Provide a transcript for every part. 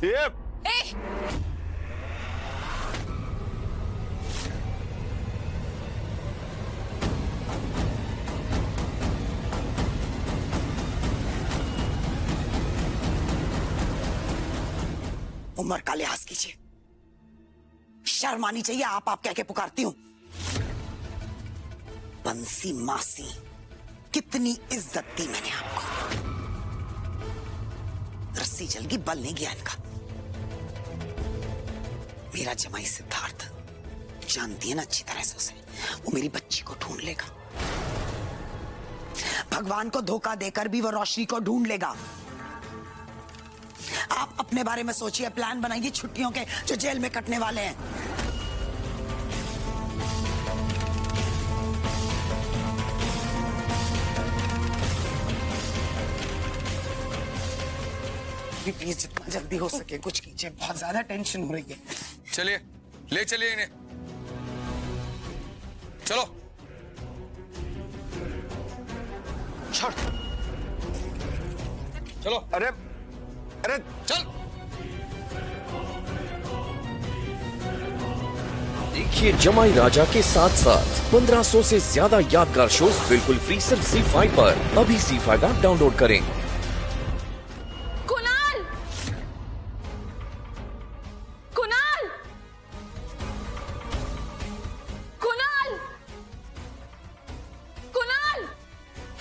ये उम्र का लिहाज कीजिए, शर्म आनी चाहिए। आप कह के पुकारती हूं। बंसी मासी, कितनी इज्जत दी मैंने आपको। रस्सी जल गई, बल नहीं गया इनका। मेरा जमाई सिद्धार्थ, जानती है ना अच्छी तरह से उसे, वो मेरी बच्ची को ढूंढ लेगा। भगवान को धोखा देकर भी वो रोशनी को ढूंढ लेगा। आप अपने बारे में सोचिए, प्लान बनाइए छुट्टियों के जो जेल में कटने वाले हैं। प्लीज जितना जल्दी हो सके कुछ कीजिए, बहुत ज्यादा टेंशन हो रही है। चलिए, ले चलिए इन्हें। चलो। छोड़। चलो। अरे अरे चल। देखिए जमाई राजा के साथ साथ 1500 से ज्यादा यादगार शोज बिल्कुल फ्री सिर्फ ZEE5 पर। अभी ZEE5 ऐप डाउनलोड करें। कुणाल! कुणाल! कुणाल! कुणाल!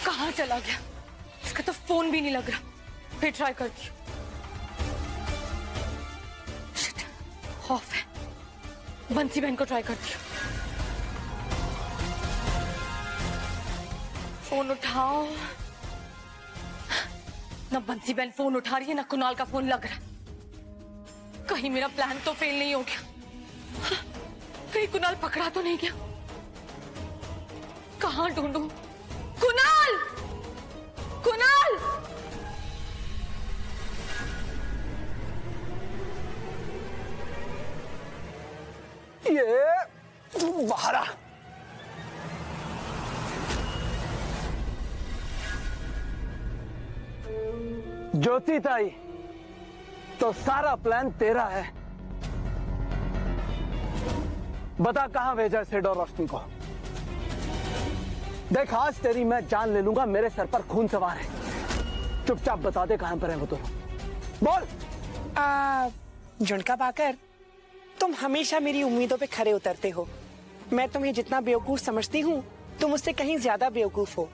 कहाँ चला गया? इसका तो फोन भी नहीं लग रहा। फिर ट्राई करती हूँ। शिट, ऑफ है। बंसी बहन को ट्राई करती हूँ। फोन उठाओ। ना बंसी बहन फोन उठा रही है, ना कुणाल का फोन लग रहा। कहीं मेरा प्लान तो फेल नहीं हो गया। कहीं कुणाल पकड़ा तो नहीं गया। कहाँ ढूंढूं? कुणाल! कुणाल! ये बाहर आ। ज्योति ताई, तो सारा प्लान तेरा है। बता कहां भेजा सेड और रोशनी को। देख आज तेरी मैं जान ले लूंगा, मेरे सर पर खून सवार है। चुपचाप बता दे कहां पर है वो दोनों। बोल। झुनका पाकर, तुम हमेशा मेरी उम्मीदों पे खरे उतरते हो। मैं तुम्हें जितना बेवकूफ समझती हूँ, तुम उससे कहीं ज्यादा बेवकूफ हो।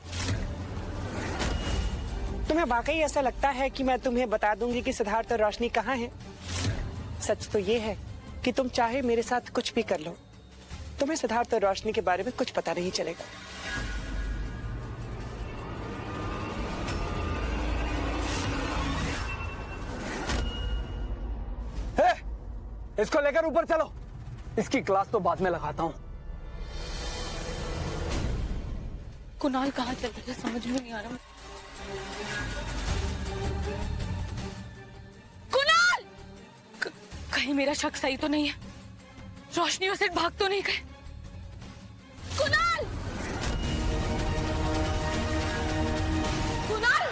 तुम्हें वाकई ऐसा लगता है कि मैं तुम्हें बता दूंगी कि सिद्धार्थ और रोशनी कहाँ हैं? सच तो ये है कि तुम चाहे मेरे साथ कुछ भी कर लो, तुम्हें सिद्धार्थ और रोशनी के बारे में कुछ पता नहीं चलेगा। इसको लेकर ऊपर चलो, इसकी क्लास तो बाद में लगाता हूं। कुणाल कहाँ चल रहा है समझ में नहीं आ रहा। कुणाल! कहीं मेरा शक सही तो नहीं है? रोशनी और सिर्फ भाग तो नहीं गए? कुणाल! कुणाल!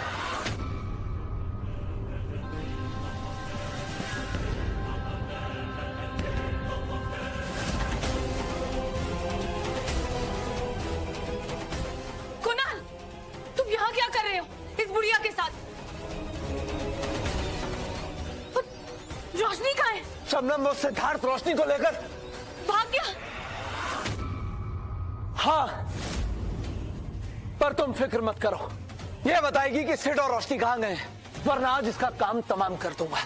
कुणाल! तुम यहाँ क्या कर रहे हो इस बुढ़िया के साथ? रोशनी कहाँ है? शबनम वो सिद्धार्थ रोशनी को लेकर भाग गया। हाँ, पर तुम फिक्र मत करो, ये बताएगी कि सिड और रोशनी कहां गए हैं, वरना आज इसका काम तमाम कर दूंगा।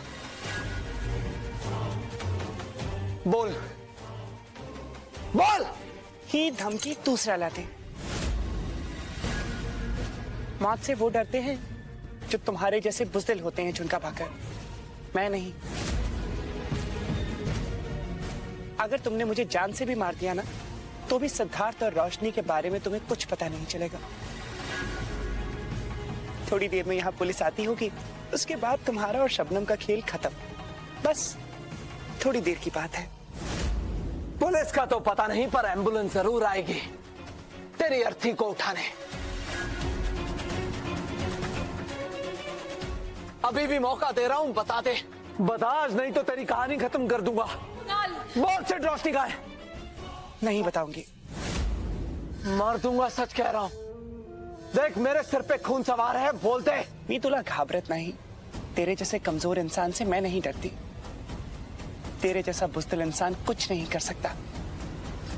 बोल बोल। ही धमकी दूसरा लाते। मौत से वो डरते हैं जो तुम्हारे जैसे बुज़दिल होते हैं झुनका पाकर, मैं नहीं। अगर तुमने मुझे जान से भी मार दिया ना, तो भी सिद्धार्थ और रोशनी के बारे में तुम्हें कुछ पता नहीं चलेगा। थोड़ी देर में यहाँ पुलिस आती होगी, उसके बाद तुम्हारा और शबनम का खेल खत्म। बस थोड़ी देर की बात है। पुलिस का तो पता नहीं, पर एम्बुलेंस जरूर आएगी तेरी अर्थी को उठाने। अभी भी मौका दे रहा हूं, बता दे बता, आज नहीं तो तेरी कहानी खत्म कर दूंगा। कुणाल, बोल से रोशनी का है। नहीं बताऊंगी। मार दूंगा, सच कह रहा हूं। देख, मेरे सिर पे खून सवार है, बोलते। मी तुला घाबरत नहीं। तेरे जैसे कमजोर इंसान से मैं नहीं डरती। तेरे जैसा बुज़दिल इंसान कुछ नहीं कर सकता।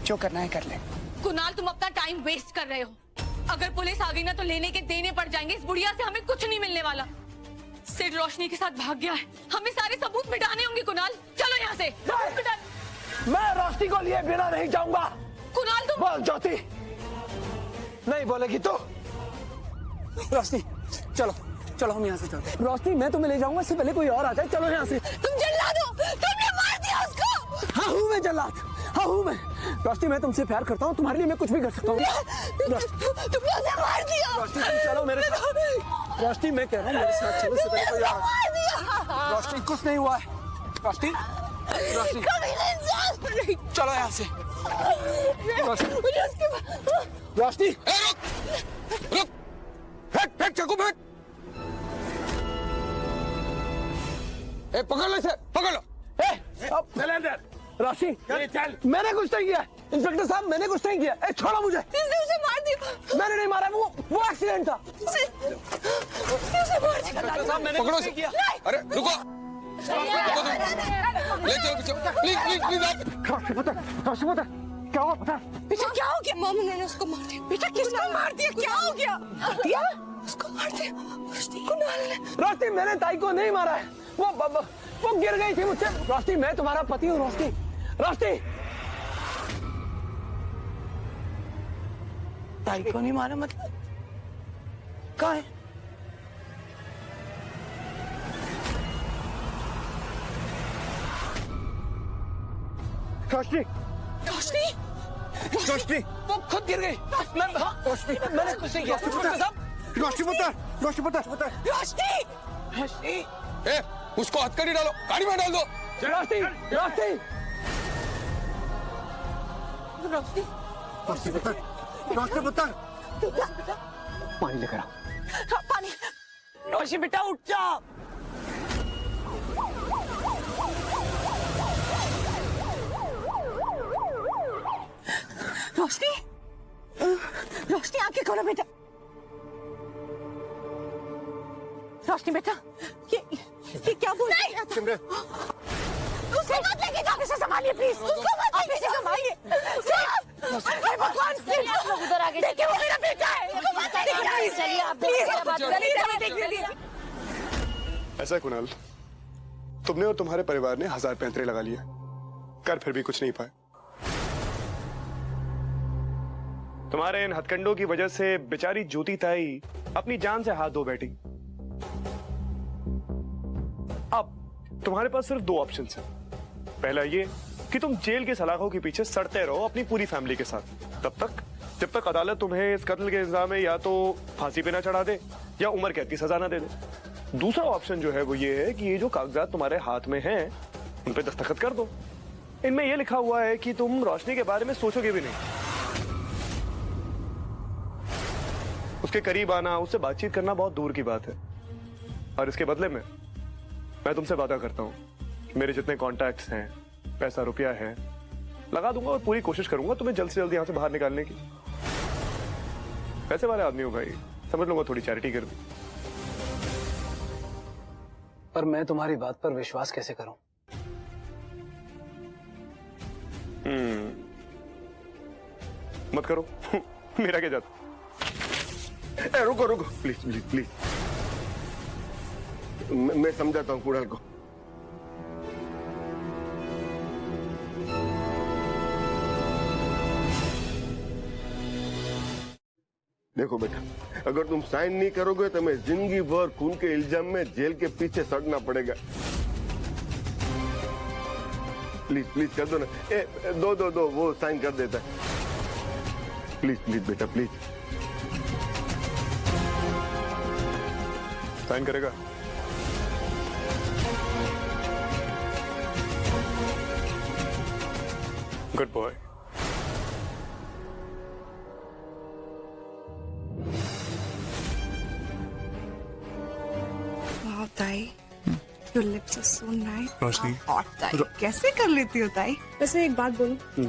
जो करना है कर ले। कुणाल, तुम अपना टाइम वेस्ट कर रहे हो। अगर पुलिस आ गई ना तो लेने के देने पड़ जाएंगे। इस बुढ़िया से हमें कुछ नहीं मिलने वाला। सिड रोशनी के साथ भाग गया है, हमें सारे सबूत मिटाने होंगे। कुणाल, चलो यहाँ से। मैं रोशनी को लिए बिना नहीं जाऊंगा। कुणाल, तुम बोल ज्योति। नहीं बोलेगी तो? रोशनी चलो, चलो हम यहाँ से चलते हैं। रोशनी, मैं तुम्हें ले जाऊंगा, इससे पहले कोई और आ जाए। चलो यहाँ से। तुम जल्लाद हो, तुमने मार दिया उसको। हाँ हूँ मैं जल्लाद, हाँ हूँ मैं। रोशनी, मैं तुमसे प्यार करता हूँ, तुम्हारे लिए मैं कुछ भी कर सकता हूँ। तुमने उसे मार दिया। रोशनी, तुम चलो मेरे साथ। रोशनी, मैं कह रहा हूँ मेरे साथ चलो, इससे पहले कोई और। मार दिया। रोशनी, कुछ नहीं हुआ है। रोशनी, रोशनी चलो यहाँ से। रोशनी, रुक रुक, फेंक फेंक चाकू फेंक। ए, पकड़ लो इसे, पकड़ लो। चल अंदर। रोशनी, चल। मैंने कुछ नहीं किया इंस्पेक्टर साहब, मैंने कुछ नहीं किया। छोड़ो मुझे। इसने उसे मार दिया। मैंने नहीं मारा, वो एक्सीडेंट था। उसने उसे मार दिया। इंस्पेक्टर साहब, मैंने पकड़ो कुछ इसे। नहीं किया। अरे रुको, ले चलो पीछे, प्लीज प्लीज प्लीज। रोशनी पता क्या हुआ? पता बेटा क्या हो गया? मम्मी, मैंने उसको मार दिया। बेटा किसको मार दिया? क्या हो गया? दिया उसको मार दिया। कुणाल ने। रोशनी, मैंने ताई को नहीं मारा है। वो गिर गई थी मुझसे। रोशनी, मैं तुम्हारा पति हूँ। रोशनी, रोशनी। ताई को नहीं मारा मतलब? कहाँ है? रोशनी, रोशनी, रोशनी, वो खुद गिर गई। रोशनी, मैंने कुछ नहीं किया। इंस्पेक्टर साहब, रोशनी बता, रोशनी बता। रोशनी, रोशनी, ए, उसको हथकड़ी डालो, गाड़ी में डाल दो। रोशनी, रोशनी, रोशनी, रोशनी बता, रोशनी बता। पानी लेकर आओ। हाँ, पानी। रोशनी बेटा, उठ जा। रोशनी, रोशनी आंखें खोलो बेटा। रोशनी बेटा, ये क्या बोल रही है? सिमरन, उसको मत लेके जाओ। इसे संभालिए प्लीज। उसको मत लेके जाओ। संभालिए। अरे भगवान, सिर्फ आप लोग उधर आगे देखिए, वो मेरा बेटा है। चलिए आप प्लीज देख लीजिए। ऐसा है कुणाल, तुमने और तुम्हारे परिवार ने 1000 पैंतरे लगा लिए, कर फिर भी कुछ नहीं पाए। तुम्हारे इन हथकंडों की वजह से बेचारी ज्योति ताई अपनी जान से हाथ धो बैठी। अब तुम्हारे पास सिर्फ 2 ऑप्शन हैं। पहला ये कि तुम जेल के सलाखों के पीछे सड़ते रहो अपनी पूरी फैमिली के साथ, तब तक जब तक अदालत तुम्हें इस कत्ल के इल्जाम में या तो फांसी पे ना चढ़ा दे या उम्र कैद की सजा ना दे दे। दूसरा ऑप्शन जो है वो ये है कि ये जो कागजात तुम्हारे हाथ में हैं उन पे दस्तखत कर दो। इनमें ये लिखा हुआ है कि तुम रोशनी के बारे में सोचोगे भी नहीं, उसके करीब आना, उससे बातचीत करना बहुत दूर की बात है। और इसके बदले में मैं तुमसे वादा करता हूं, मेरे जितने कॉन्टैक्ट्स हैं, पैसा रुपया है, लगा दूंगा और पूरी कोशिश करूंगा तुम्हें जल्द से जल्द यहां से बाहर निकालने की। पैसे वाले आदमी हो भाई, समझ लूंगा थोड़ी चैरिटी कर दी। पर मैं तुम्हारी बात पर विश्वास कैसे करूं? मत करो। मेरा क्या जाता। रुको रुको, प्लीज प्लीज प्लीज, मैं समझाता हूँ कुणाल को। देखो बेटा, अगर तुम साइन नहीं करोगे तो मैं जिंदगी भर खून के इल्जाम में जेल के पीछे सड़ना पड़ेगा। प्लीज प्लीज कर दो ना। दो वो साइन कर देता है। प्लीज प्लीज बेटा प्लीज। साइन करेगा? Good boy. वाह ताई, Your lips are so nice. Roshni. Hot ताई। कैसे कर लेती हो ताई? वैसे एक बात बोलूं,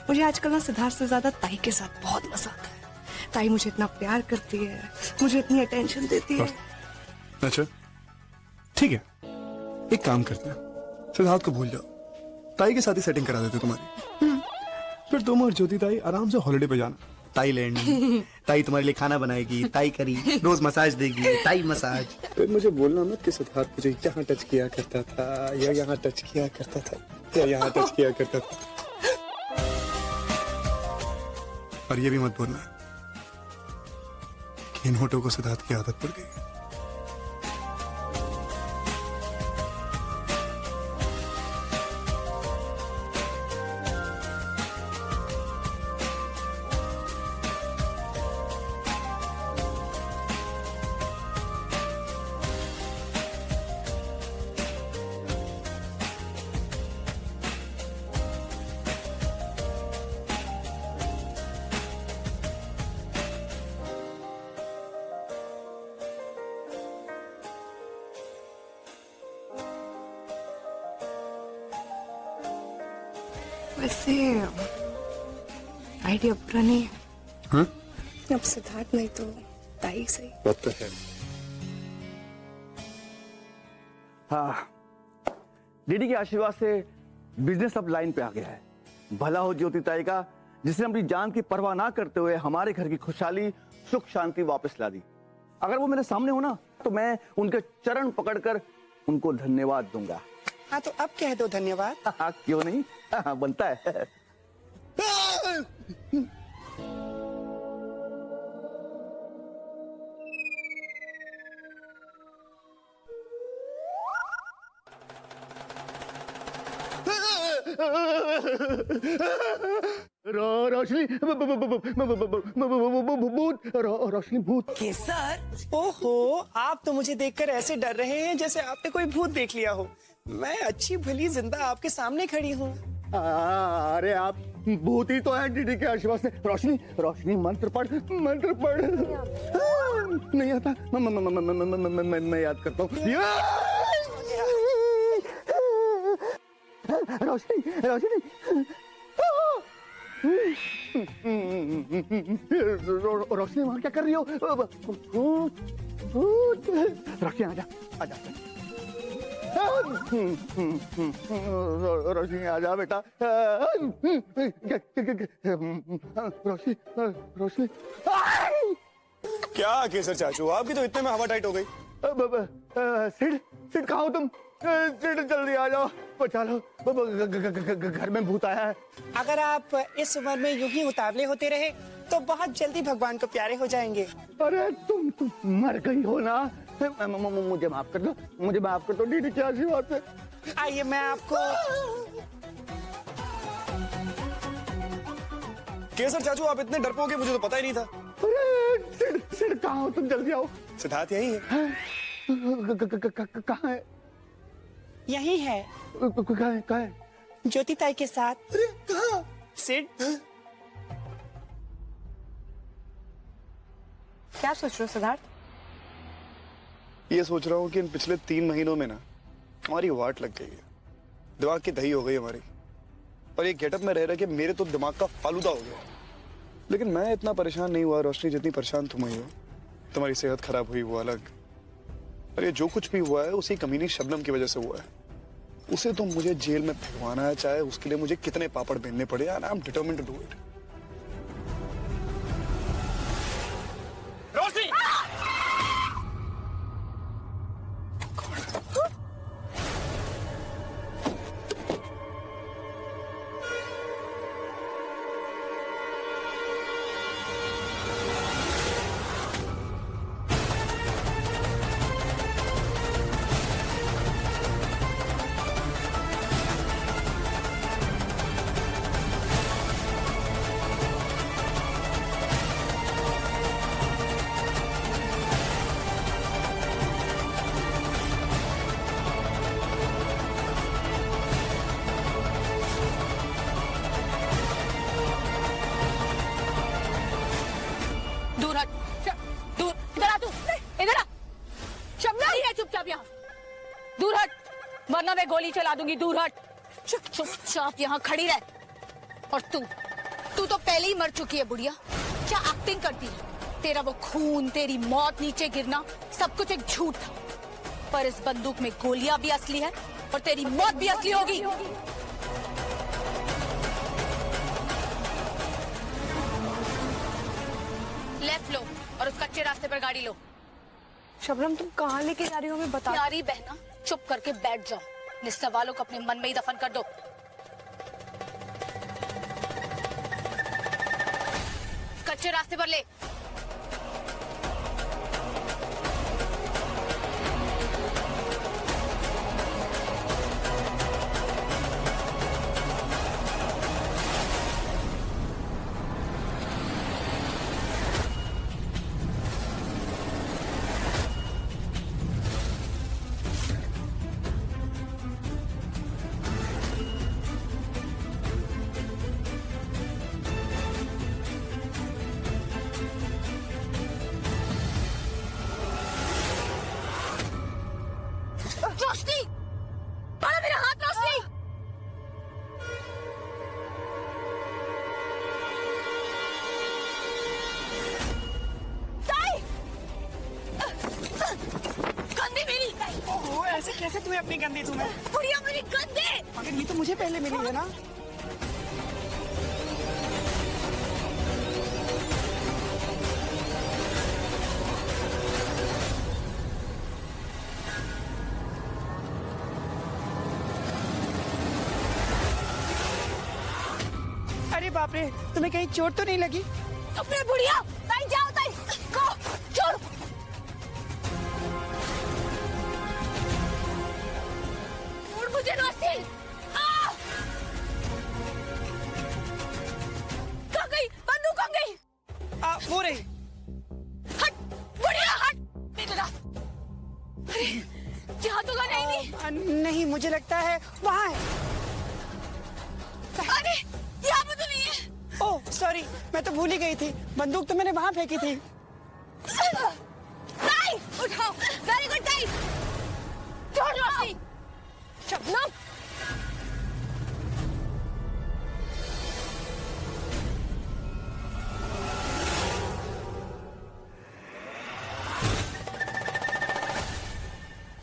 मुझे आजकल ना सिद्धार्थ से ज्यादा ताई के साथ बहुत मजा आता है। ताई मुझे इतना प्यार करती है, मुझे इतनी अटेंशन देती है। अच्छा ठीक है, एक काम करते हैं, सिद्धार्थ को भूल जाओ, ताई के साथ ही सेटिंग करा देते तुम्हारी। फिर तुम और ज्योति ताई आराम से हॉलिडे पे जाना। ताईलैंड में ताई तुम्हारे लिए खाना बनाएगी, ताई करी रोज मसाज देगी, ताई मसाज। फिर मुझे बोलना मत कि सिद्धार्थ मुझे यहाँ टच किया करता था, या यहाँ टच किया करता था, या यहाँ टच किया करता था। और ये भी मत बोलना कि इन होठों को सिद्धार्थ की आदत पड़ गई। वैसे आइडिया बुरा नहीं है। हाँ? अब सिद्धार्थ नहीं तो ताई सही। बात तो है। हाँ, डीडी के आशीर्वाद से बिजनेस अब लाइन पे आ गया है। भला हो ज्योति ताई का, जिसने अपनी जान की परवाह ना करते हुए हमारे घर की खुशहाली सुख शांति वापस ला दी। अगर वो मेरे सामने हो ना, तो मैं उनके चरण पकड़कर उनको धन्यवाद दूंगा। हाँ तो अब कह दो धन्यवाद। हाँ, क्यों नहीं? हाँ, बनता है। रोशनी भूत, रोशनी भूत। केसर, ओहो, आप तो मुझे देखकर ऐसे डर रहे हैं जैसे आपने कोई भूत देख लिया हो। मैं अच्छी भली जिंदा आपके सामने खड़ी हूँ। अरे आप भूत ही तो है डीडी के आशीर्वाद से। रोशनी, रोशनी मंत्र पढ़, मंत्र पढ़। नहीं आता, मैं याद करता हूँ। रोशनी, रोशनी, रोशनी वहां क्या कर रही हो? रोशनी आजा, आजा। रोशनी आजा बेटा। रोशनी, रोशनी। क्या केसर चाचू, आपकी तो इतने में हवा टाइट हो गई। सिड, सिड कहाँ हो तुम? सिड जल्दी आ जाओ, बचा लो, घर में भूत आया है। अगर आप इस उम्र में यूं ही उतावले होते रहे तो बहुत जल्दी भगवान को प्यारे हो जाएंगे। अरे तुम मर गई हो ना? मुझे माफ कर दो, मुझे माफ कर दो डीडी के आशीर्वाद से। आइए मैं आपको। केसर चाचू, आप इतने डरपोक हैं, मुझे तो पता ही नहीं था। अरे सिड, सिड कहाँ हो तुम? जल्दी आओ। सिद्धार्थ यही है। कहाँ है? यही है, कहाँ है? कहाँ है? ज्योति ताई के साथ। अरे कहाँ? सिड, क्या सोच रहे हो सिद्धार्थ? ये सोच रहा हूँ कि इन पिछले 3 महीनों में ना हमारी वाट लग गई है, दिमाग की दही हो गई हमारी, और ये गेटअप में रह रहे कि मेरे तो दिमाग का फालूदा हो गया। लेकिन मैं इतना परेशान नहीं हुआ रोशनी जितनी परेशान तुम हुई हो। तुम्हारी सेहत खराब हुई वो अलग, और ये जो कुछ भी हुआ है उसी कमीनी शबनम की वजह से हुआ है। उसे तो मुझे जेल में भिजवाना है, चाहे उसके लिए मुझे कितने पापड़ बेलने पड़े, and I am determined to do it. Roshni! दूर हट, दूर, इधर आ तू, इधर आ। शबनम है चुपचाप यहाँ। दूर हट। वरना मैं गोली चला दूंगी। दूर हट। चुपचाप यहाँ खड़ी रह। और तू तो पहले ही मर चुकी है बुढ़िया। क्या एक्टिंग करती है? तेरा वो खून, तेरी मौत, नीचे गिरना, सब कुछ एक झूठ था। पर इस बंदूक में गोलियां भी असली है और तेरी मौत भी असली होगी। लेफ्ट लो और उस कच्चे रास्ते पर गाड़ी लो। शबनम तुम कहाँ लेके जा रही हो हमें बता। प्यारी बहना, चुप करके बैठ जाओ। इन सवालों को अपने मन में ही दफन कर दो। कच्चे रास्ते पर ले। रोशनी, पकड़ो मेरा हाथ। रोशनी, ताई, गंदी मेरी। ओहो, ऐसे कैसे तुम्हें अपनी गंदी तुम्हें? बुढ़िया मेरी गंदे। मगर ये तो मुझे पहले मिली है ना। अरे बाप रे, तुम्हें कहीं चोट तो नहीं लगी? अपने बुढ़िया, ताई जाओ ताई, को छोड़। छोड़ मुझे रोशनी। कहाँ गई बंदूक? कहाँ गई? वो रही। हट बुढ़िया, हट मेरे रास्ते। अरे यहाँ तो गई नहीं। नहीं, मुझे लगता है वहाँ है। अरे यहाँ पे तो नहीं है। ओह सॉरी, मैं तो भूल ही गई थी। बंदूक तो मैंने वहाँ फेंकी थी। ताई उठाओ। वेरी गुड ताई। छोड़ रोशनी। शबनम,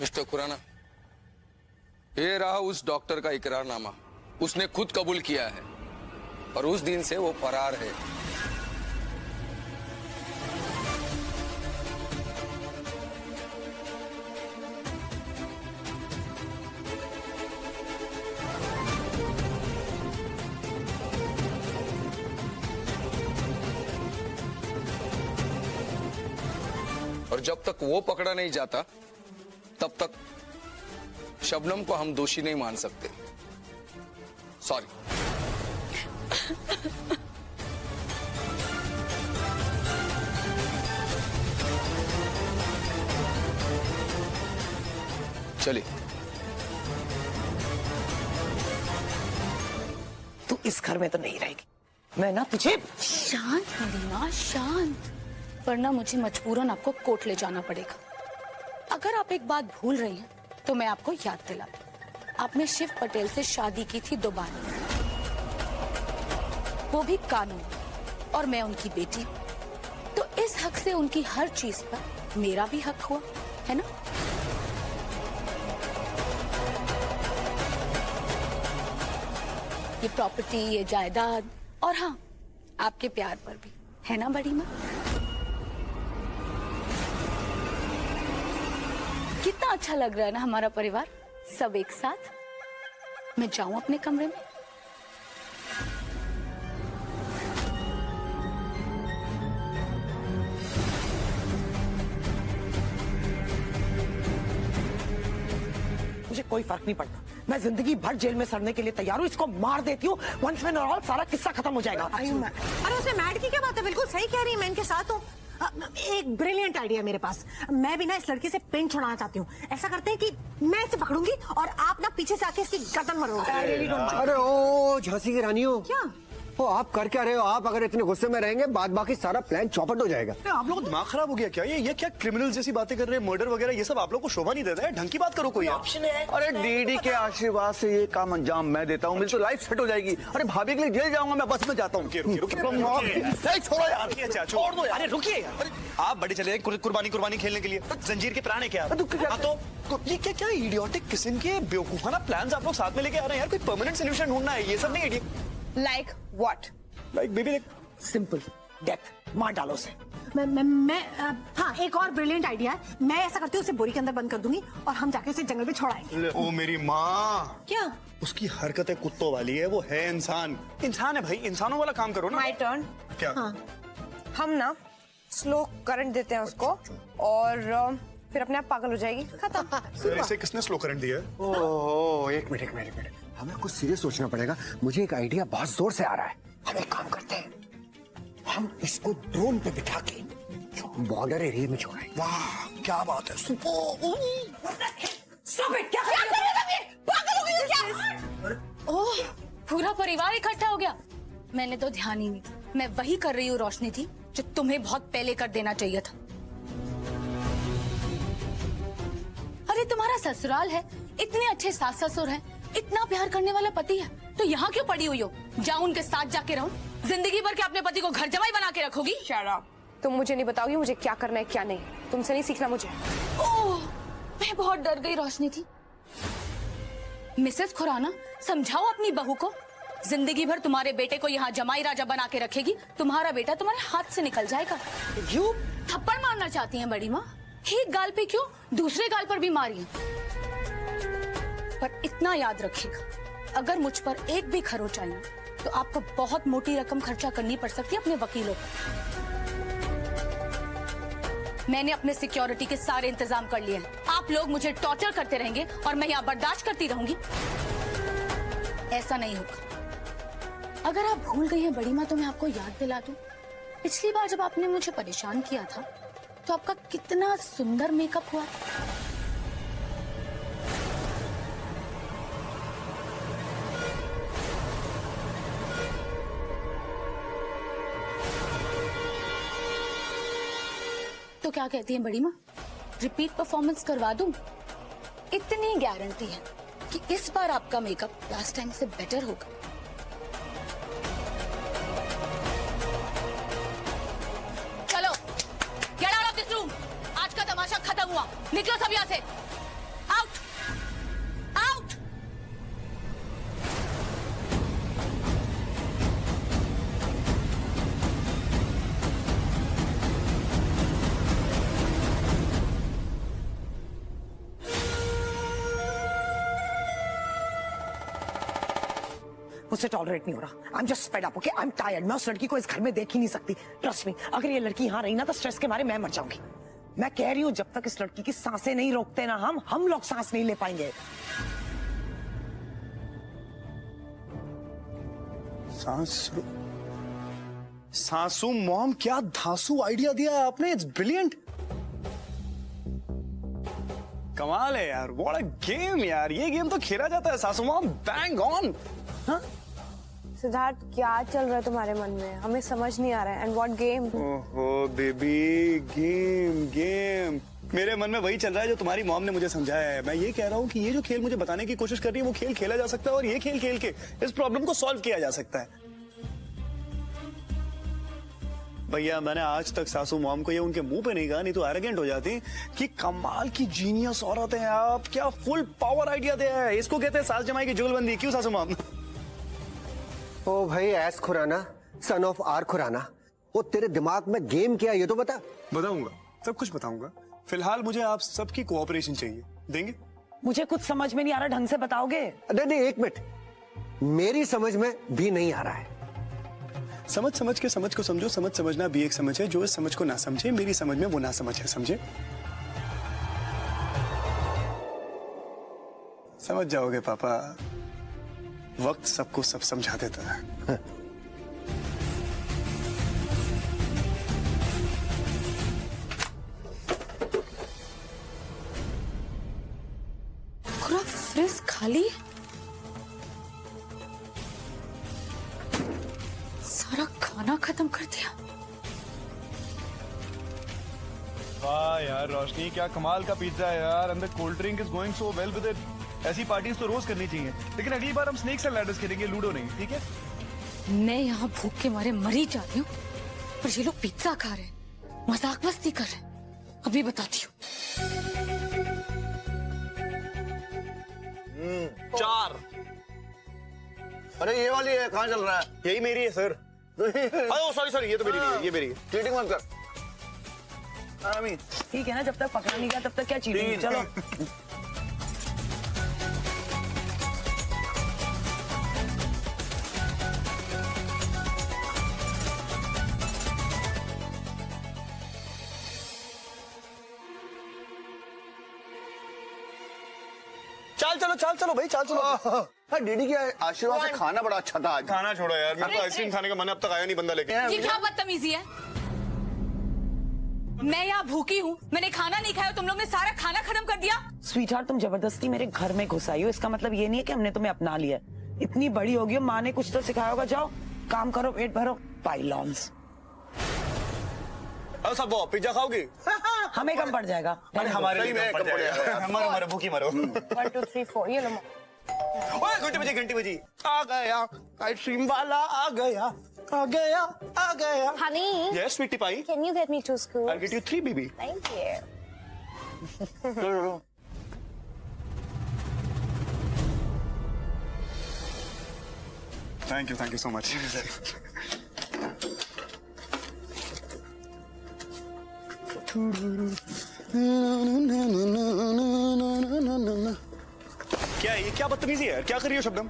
मिस्टर खुराना, ये रहा उस डॉक्टर का इकरारनामा। उसने खुद कबूल किया है और उस दिन से वो फरार है। और जब तक वो पकड़ा नहीं जाता तब तक शबनम को हम दोषी नहीं मान सकते। सॉरी। चलिए। तू इस घर में तो नहीं रहेगी। मैं ना तुझे। शांत मदीना, शांत। वरना मुझे मजबूरन आपको कोर्ट ले जाना पड़ेगा। अगर आप एक बात भूल रही हैं तो मैं आपको याद दिला दूं। आपने शिव पटेल से शादी की थी दोबारा, वो भी कानून, और मैं उनकी बेटी हूं, तो इस हक से उनकी हर चीज पर मेरा भी हक हुआ है ना। ये प्रॉपर्टी, ये जायदाद, और हाँ आपके प्यार पर भी, है ना बड़ी माँ। कितना अच्छा लग रहा है ना हमारा परिवार सब एक साथ। मैं जाऊं अपने कमरे में। मुझे कोई फर्क नहीं पड़ता। मैं जिंदगी भर जेल में सड़ने के लिए तैयार हूँ। इसको मार देती हूँ, वंस एंड ऑल सारा किस्सा खत्म हो जाएगा। अरे उसमें मैड की क्या बात है? बिल्कुल सही कह रही है, मैं इनके साथ हूँ। एक ब्रिलियंट आइडिया मेरे पास। मैं भी ना इस लड़की से पिन छुड़ाना चाहती हूँ। ऐसा करते हैं कि मैं इसे पकड़ूंगी और आप ना पीछे से आके इसकी गर्दन मरोगे। अरे ओ झांसी की रानियों, क्या ओ आप कर क्या रहे हो? आप अगर इतने गुस्से में रहेंगे बाद बाकी सारा प्लान चौपट हो जाएगा। आप लोगों का दिमाग खराब हो गया क्या? ये क्या क्रिमिनल जैसी बातें कर रहे हैं, मर्डर वगैरह, ये सब आप लोगों को शोभा नहीं देता है? ढंग की बात करो कोई। ऑप्शन है। अरे डीडी के आशीर्वाद से ये काम अंजाम मैं देता हूँ, मेरी तो लाइफ सेट हो जाएगी। अरे भाभी के लिए जेल जाऊंगा, मैं बस में जाता हूँ। नहीं छोड़ो यार, छोड़ दो यार। अरे रुकिए यार, आप बड़े चले कुर्बानी खेलने के लिए, जंजीर के प्राण है क्या? तो ये क्या इडियोटिक किस्म के बेवकूफाना प्लान्स आप लोग साथ में लेके आ रहे हैं यार? कोई परमानेंट सोल्यूशन ढूंढना है, ये सब नहीं है। Like what? Like baby simple, death, मार डालो उसे। हाँ, एक और ब्रिलियंट आइडिया है। मैं ऐसा करती हूँ, उसे बोरी के अंदर बंद कर दूंगी और हम जाके उसे जंगल में छोड़ाएंगे। ओ मेरी माँ, क्या? उसकी हरकतें कुत्तों वाली है, वो है इंसान है भाई, इंसानों वाला काम करो ना। My turn. क्या? हाँ। हम ना स्लो करंट देते हैं उसको और फिर अपने आप पागल हो जाएगी, खत्म। इसे किसने स्लो करंट दिया है? ओह एक मिनट, हमें कुछ सीरियस सोचना पड़ेगा। मुझे एक आइडिया बहुत जोर से आ रहा है। हम एक काम करते हैं, हम इसको ड्रोन पे बिठा के बॉर्डर एरिया में छोड़ें। वाह क्या बात है, क्या कर रहे हो तुम? ये पागल हो गई हो क्या? ओह, पूरा परिवार इकट्ठा हो गया। मैंने तो ध्यान ही नहीं, मैं वही कर रही हूँ रोशनी थी जो तुम्हें बहुत पहले कर देना चाहिए था। अरे तुम्हारा ससुराल है, इतने अच्छे सास ससुर हैं, इतना प्यार करने वाला पति है, तो यहाँ क्यों पड़ी हुई हो? जाओ उनके साथ जाके रहो। जिंदगी भर के अपने पति को घर जमाई बना के रखोगी? Shut up. तुम मुझे नहीं बताओगी मुझे क्या करना है क्या नहीं, तुमसे नहीं सीखना मुझे। ओह, मैं बहुत डर गई रोशनी थी। मिसेस खुराना, समझाओ अपनी बहू को, जिंदगी भर तुम्हारे बेटे को यहाँ जमाई राजा बना के रखेगी, तुम्हारा बेटा तुम्हारे हाथ से निकल जाएगा। यू थप्पड़ मारना चाहती हैं बड़ी माँ? एक गाल पे क्यों, दूसरे गाल पर भी मारिए। पर इतना याद रखिएगा, अगर मुझ पर एक भी खरोच आई तो आपको बहुत मोटी रकम खर्चा करनी पड़ सकती है अपने वकीलों पर। मैंने अपने सिक्योरिटी के सारे इंतजाम कर लिए हैं। आप लोग मुझे टॉर्चर करते रहेंगे और मैं यहाँ बर्दाश्त करती रहूंगी? ऐसा नहीं होगा। अगर आप भूल गई हैं बड़ी माँ तो मैं आपको याद दिला दूं, पिछली बार जब आपने मुझे परेशान किया था तो आपका कितना सुंदर मेकअप हुआ। तो क्या कहती हैं बड़ी माँ, रिपीट परफॉर्मेंस करवा दूं? इतनी गारंटी है कि इस बार आपका मेकअप लास्ट टाइम से बेटर होगा। चलो, get out of this room. आज का तमाशा खत्म हुआ, निकलो सब यहाँ से। Out, out. मुझसे टॉलरेट नहीं हो रहा। I am just fed up, okay? I am tired. मैं उस लड़की को इस घर में देख ही नहीं सकती। ट्रस्ट मी, अगर ये लड़की यहाँ रही ना तो स्ट्रेस के मारे मैं मर जाऊंगी। मैं कह रही हूँ जब तक इस लड़की की सांसें नहीं रोकते ना हम लोग सांस नहीं ले पाएंगे। सासू मॉम, क्या धांसू आइडिया दिया है आपने। इट्स ब्रिलियंट, कमाल है यार। व्हाट अ गेम यार, ये गेम तो खेला जाता है। सासू मॉम बैंग ऑन। हाँ? सिद्धार्थ क्या चल रहा है तुम्हारे मन में, हमें समझ नहीं आ रहा है। And what game? ओहो बेबी, गेम मेरे मन में वही चल रहा है जो तुम्हारी मॉम ने मुझे समझाया है। मैं ये कह रहा हूँ कि ये जो खेल मुझे बताने की कोशिश कर रही है वो खेल खेला जा सकता है, और ये खेल खेल के इस प्रॉब्लम को सॉल्व किया जा सकता है। भैया मैंने आज तक सासू मॉम को ये उनके मुंह पे नहीं कहा, नहीं तो एरोगेंट हो जाती कि कमाल की जीनियस औरत है आप, क्या फुल पावर आइडिया दिया है। इसको कहते हैं सास जमाई की जुगलबंदी। क्यों सासू मॉम? ओ भाई S Khurana, son of R Khurana, वो तेरे दिमाग में गेम क्या है ये तो बता। बताऊंगा, सब कुछ बताऊंगा। फिलहाल मुझे आप सबकी कोऑपरेशन चाहिए, देंगे? मुझे कुछ समझ में नहीं आ रहा, ढंग से बताओगे? नहीं एक मिनट, मेरी समझ में भी नहीं आ रहा है। समझ के समझ को समझो। समझना भी एक समझ है। जो इस समझ को ना समझे, मेरी समझ में वो ना समझ है, समझे? समझ जाओगे पापा, वक्त सबको सब समझा देता है। पूरा फ्रिज खाली। खत्म कर दिया। वाह यार रोशनी, क्या कमाल का पिज्जा है यार। अंदर cold drink is going so well with it. ऐसी पार्टीज तो रोज करनी चाहिए, लेकिन अगली बार हम स्नेक्स एंड लैडर्स खेलेंगे, लूडो नहीं, ठीक है? मैं यहाँ भूख के मारे मरी जा रही हूँ, पर ये लोग पिज्जा खा रहे हैं, मजाक मस्ती कर रहे हैं। अभी बताती हूँ। 4। अरे ये वाली है, कहाँ चल रहा है? यही मेरी है सर। सॉरी, ये तो मेरी नहीं है, ये मेरी है। चीटिंग मत कर। ठीक है ना, जब तक पकड़ा नहीं गया तब तक क्या चीटिंग। चलो चल चलो भाई, चल चलो। हाँ, डीडी के आशीर्वाद से खाना बड़ा अच्छा था आज। खाना छोड़ो यार, मेरे को आइसक्रीम खाने का मन अब तक आया नहीं बंदा लेके। ये क्या बदतमीजी है? मैं यहाँ भूखी हूँ, मैंने खाना नहीं खाया, तुम लोग ने सारा खाना खत्म कर दिया। स्वीटहार्ट, तुम जबरदस्ती मेरे घर में घुस आई हो, इसका मतलब ये नहीं है कि हमने तुम्हें अपना लिया। इतनी बड़ी होगी हो, माँ ने कुछ तो सिखाया होगा। जाओ काम करो, पेट भरो। पाइलॉन्स। सब वो पिज्जा खाओगी? हमें कम पड़ जाएगा। अरे हमारे लिए कम पड़ जाएगा। मरो भूखी मरो। 1 2 3 4 ये लो। ओए घंटी बजी। आ गया आइसक्रीम वाला, आ गया। Honey, yes sweetie pie, can you get me to school? I'll get you 3 baby. Thank you. Thank you so much. क्या ये क्या बदतमीजी है? क्या कर रही हो शबनम?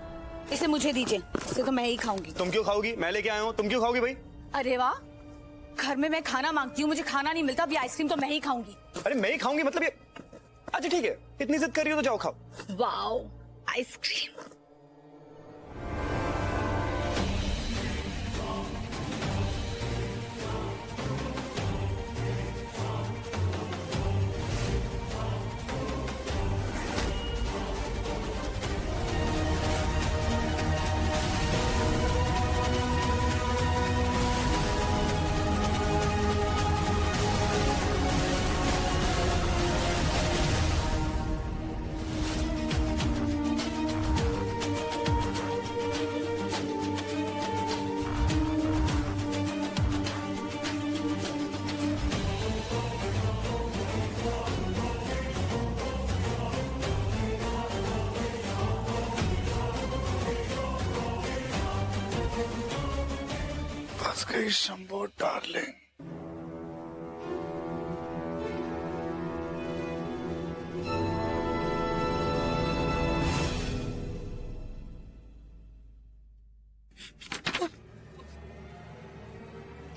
इसे मुझे दीजिए, इसे तो मैं ही खाऊंगी। तुम क्यों खाओगी? मैं लेके आया हूँ, तुम क्यों खाओगी भाई? अरे वाह, घर में मैं खाना मांगती हूँ, मुझे खाना नहीं मिलता, अभी आइसक्रीम तो मैं ही खाऊंगी। अरे मैं ही खाऊंगी मतलब ये? अच्छा ठीक है, इतनी जिद कर रही हो तो जाओ खाओ। Wow, ice cream. शंभो डार्लिंग।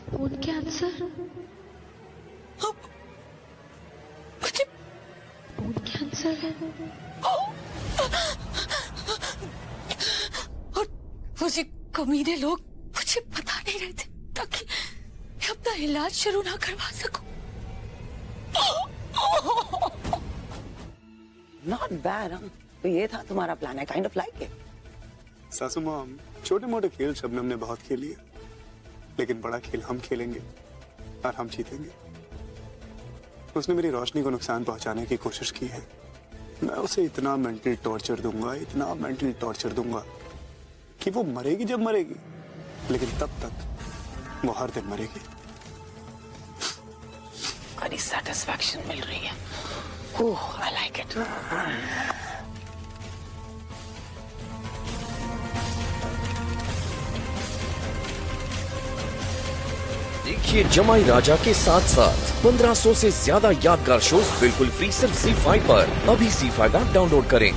खून कैंसर? खून कैंसर है। और मुझे कमीने लोग मुझे बता नहीं रहे थे ताकि मैं अपना इलाज शुरू ना करवा सकूं। Not bad. तो ये था तुम्हारा प्लान है, काइंड ऑफ लाइक इट। सासू मॉम, छोटे मोटे खेल शबनम ने बहुत खेली है, लेकिन बड़ा खेल हम खेलेंगे और हम जीतेंगे। उसने मेरी रोशनी को नुकसान पहुंचाने की कोशिश की है। मैं उसे इतना मेंटल टॉर्चर दूंगा कि वो मरेगी जब मरेगी, लेकिन तब तक वो हर दिन मरेगी। बड़ी सेटिस्फैक्शन मिल रही है। ओह, आई लाइक इट। देखिए जमाई राजा के साथ साथ 1500 से ज्यादा यादगार शोज बिल्कुल फ्री सिर्फ ZEE5 पर। अभी ZEE5 ऐप डाउनलोड करें।